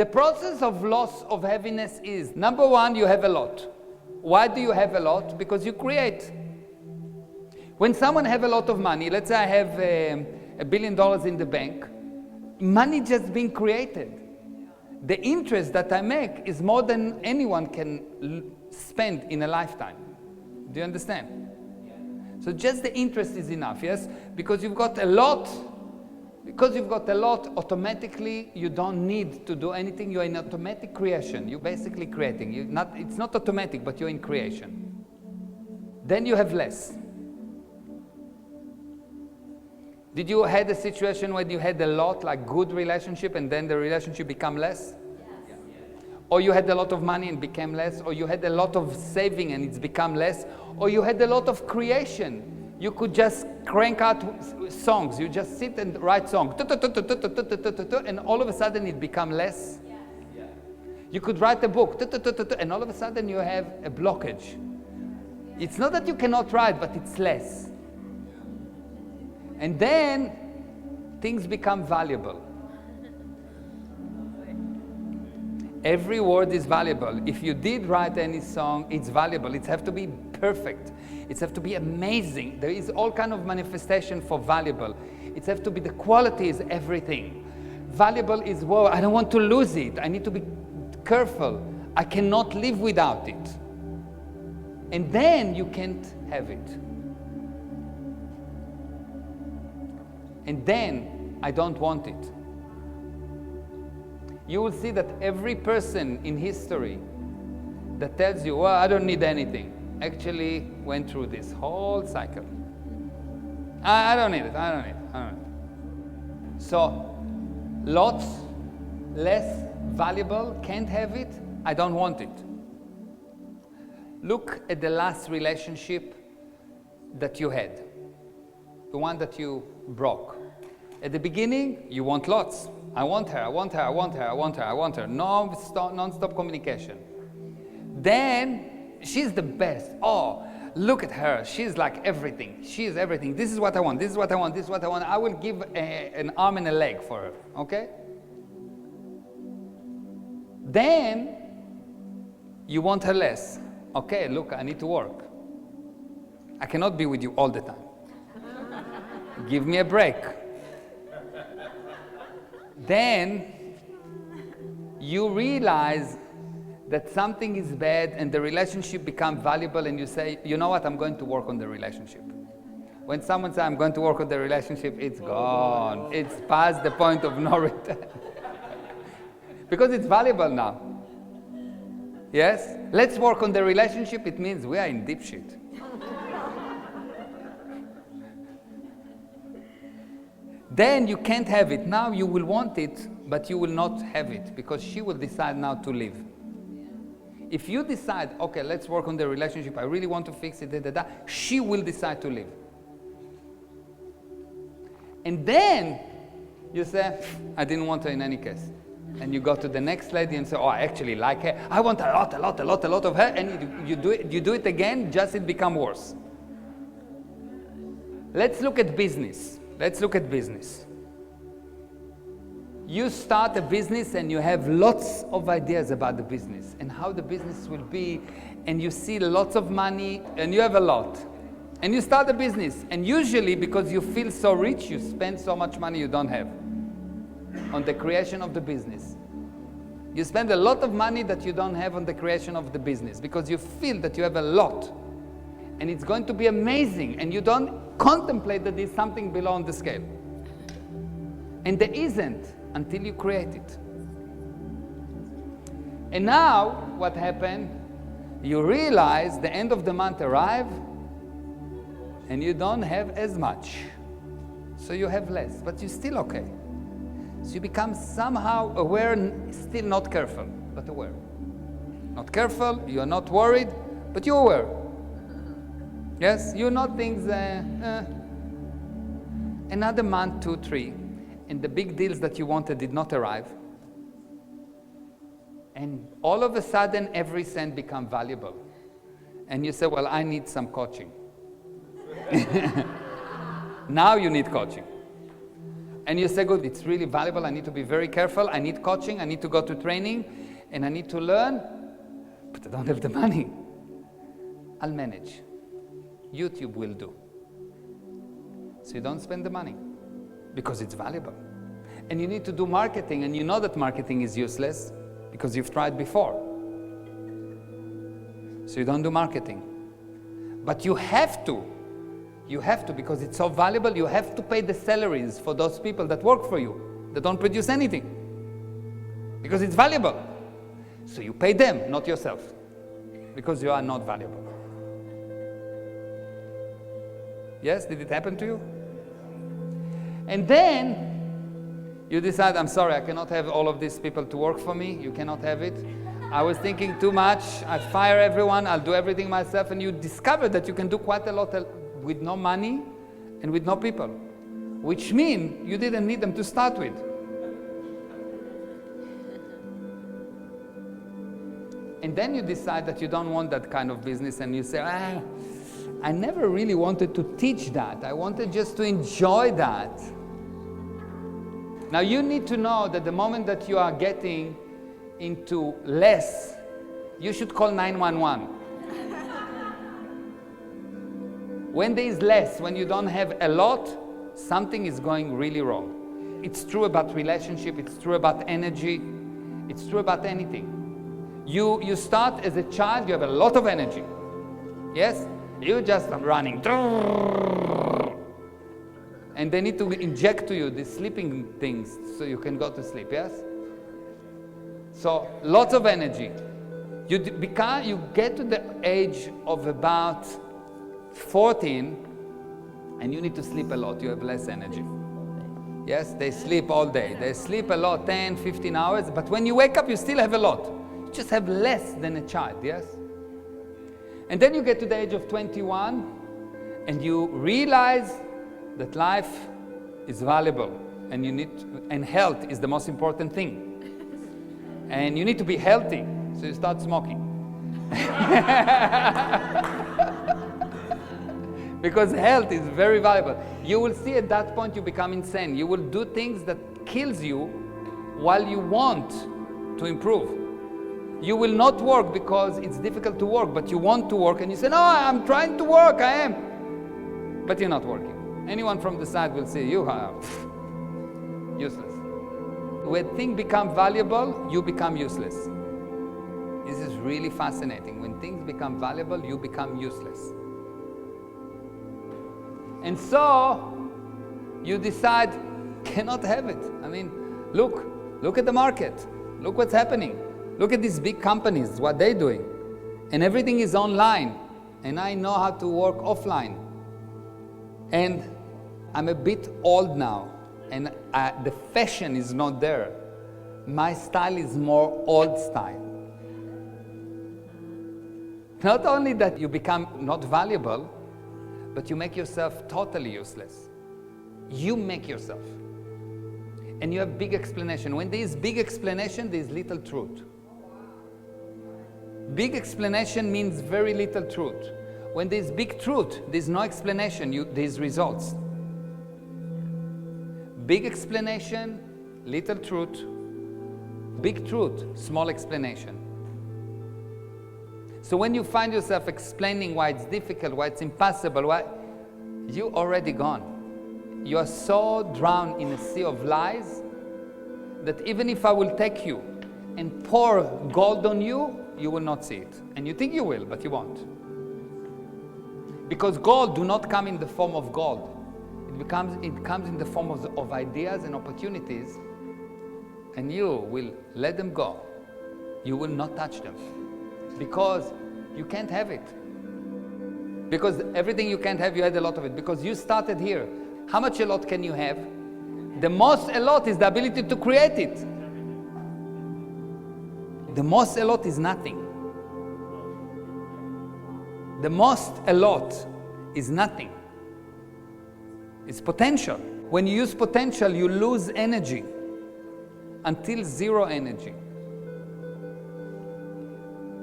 The process of loss of happiness is, number one, you have a lot. Why do you have a lot? Because you create. When someone have a lot of money, let's say I have $1 billion in the bank, money just being created. The interest that I make is more than anyone can spend in a lifetime. Do you understand? So just the interest is enough, yes? Because you've got a lot. Because you've got a lot, automatically you don't need to do anything. You're in automatic creation. You're basically creating. It's not automatic, but you're in creation. Then you have less. Did you had a situation when you had a lot, like good relationship, and then the relationship become less? Yes. Or you had a lot of money and became less? Or you had a lot of saving and it's become less? Or you had a lot of creation? You could just crank out songs. You just sit and write songs. And all of a sudden it become less. Yes. You could write a book. And all of a sudden you have a blockage. It's not that you cannot write, but it's less. And then things become valuable. Every word is valuable. If you did write any song, it's valuable. It has to be perfect. It has to be amazing. There is all kind of manifestation for valuable. It has to be, the quality is everything. Valuable is, whoa, I don't want to lose it. I need to be careful. I cannot live without it. And then you can't have it. And then I don't want it. You will see that every person in history that tells you, well, I don't need anything, actually went through this whole cycle. I don't need it, I don't need it, I don't need it. So, lots, less valuable, can't have it, I don't want it. Look at the last relationship that you had, the one that you broke. At the beginning, you want lots. I want her, I want her, I want her, I want her, I want her. Non-stop communication. Then, she's the best. Oh, look at her. She's like everything. She is everything. This is what I want, this is what I want, this is what I want. I will give an arm and a leg for her, okay? Then, you want her less. Okay, look, I need to work. I cannot be with you all the time. Give me a break. Then you realize that something is bad and the relationship becomes valuable, and you say, you know what, I'm going to work on the relationship. When someone says, I'm going to work on the relationship, it's gone. It's past the point of no return. Because it's valuable now. Yes? Let's work on the relationship, it means we are in deep shit. Then you can't have it. Now you will want it, but you will not have it because she will decide now to leave. If you decide, okay, let's work on the relationship, I really want to fix it, she will decide to leave. And then you say, I didn't want her in any case. And you go to the next lady and say, oh, I actually like her. I want a lot of her. And you do it again, just it becomes worse. Let's look at business. Let's look at business. You start a business and you have lots of ideas about the business and how the business will be, and you see lots of money and you have a lot. And you start a business, and usually because you feel so rich, you spend so much money you don't have on the creation of the business. You spend a lot of money that you don't have on the creation of the business because you feel that you have a lot and it's going to be amazing, and you don't contemplate that there's something below on the scale. And there isn't until you create it. And now what happened? You realize the end of the month arrived and you don't have as much. So you have less, but you're still okay. So you become somehow aware, still not careful, but aware. Not careful, you're not worried, but you're aware. Yes, you know things, another month, 2, 3, and the big deals that you wanted did not arrive. And all of a sudden, every cent becomes valuable. And you say, well, I need some coaching. Now you need coaching. And you say, good, it's really valuable, I need to be very careful, I need coaching, I need to go to training, and I need to learn, but I don't have the money. I'll manage. YouTube will do. So you don't spend the money, because it's valuable. And you need to do marketing, and you know that marketing is useless, because you've tried before. So you don't do marketing. But you have to. You have to, because it's so valuable. You have to pay the salaries for those people that work for you, that don't produce anything. Because it's valuable. So you pay them, not yourself. Because you are not valuable. Yes, did it happen to you? And then you decide, I'm sorry, I cannot have all of these people to work for me. You cannot have it. I was thinking too much. I fire everyone. I'll do everything myself. And you discover that you can do quite a lot with no money and with no people, which means you didn't need them to start with. And then you decide that you don't want that kind of business, and you say, I never really wanted to teach that. I wanted just to enjoy that. Now you need to know that the moment that you are getting into less, you should call 911. When there is less, when you don't have a lot, something is going really wrong. It's true about relationship, it's true about energy, it's true about anything. You start as a child, you have a lot of energy. Yes? You just are running. And they need to inject to you the sleeping things so you can go to sleep, yes? So, lots of energy. You get to the age of about 14 and you need to sleep a lot. You have less energy. Yes, they sleep all day. They sleep a lot, 10, 15 hours, but when you wake up, you still have a lot. You just have less than a child, yes? And then you get to the age of 21 and you realize that life is valuable and and health is the most important thing. And you need to be healthy, so you start smoking. Because health is very valuable. You will see at that point you become insane. You will do things that kills you while you want to improve. You will not work because it's difficult to work, but you want to work and you say, no, I'm trying to work, I am. But you're not working. Anyone from the side will say, you are useless. When things become valuable, you become useless. This is really fascinating. When things become valuable, you become useless. And so, you decide, cannot have it. I mean, look at the market. Look what's happening. Look at these big companies, what they're doing. And everything is online. And I know how to work offline. And I'm a bit old now. And the fashion is not there. My style is more old style. Not only that you become not valuable, but you make yourself totally useless. You make yourself. And you have big explanation. When there is big explanation, there is little truth. Big explanation means very little truth. When there is big truth, there is no explanation, there is results. Big explanation, little truth. Big truth, small explanation. So when you find yourself explaining why it's difficult, why it's impossible, why you're already gone. You are so drowned in a sea of lies that even if I will take you and pour gold on you, you will not see it. And you think you will, but you won't. Because gold do not come in the form of gold. It comes in the form of ideas and opportunities, and you will let them go. You will not touch them because you can't have it. Because everything you can't have, you had a lot of it. Because you started here. How much a lot can you have? The most a lot is the ability to create it. The most a lot is nothing. The most a lot is nothing. It's potential. When you use potential, you lose energy until zero energy.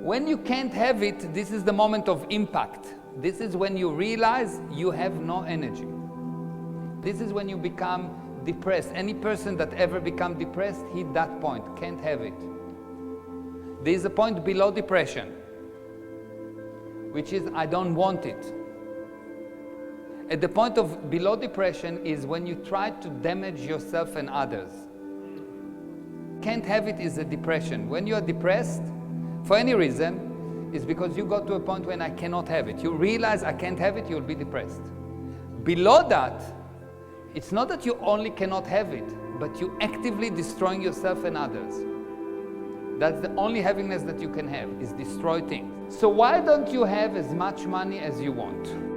When you can't have it, this is the moment of impact. This is when you realize you have no energy. This is when you become depressed. Any person that ever become depressed hit that point, can't have it. There is a point below depression, which is I don't want it. At the point of below depression is when you try to damage yourself and others. Can't have it is a depression. When you are depressed, for any reason, it's because you got to a point when I cannot have it. You realize I can't have it, you'll be depressed. Below that, it's not that you only cannot have it, but you actively destroying yourself and others. That's the only havingness that you can have, is destroy things. So why don't you have as much money as you want?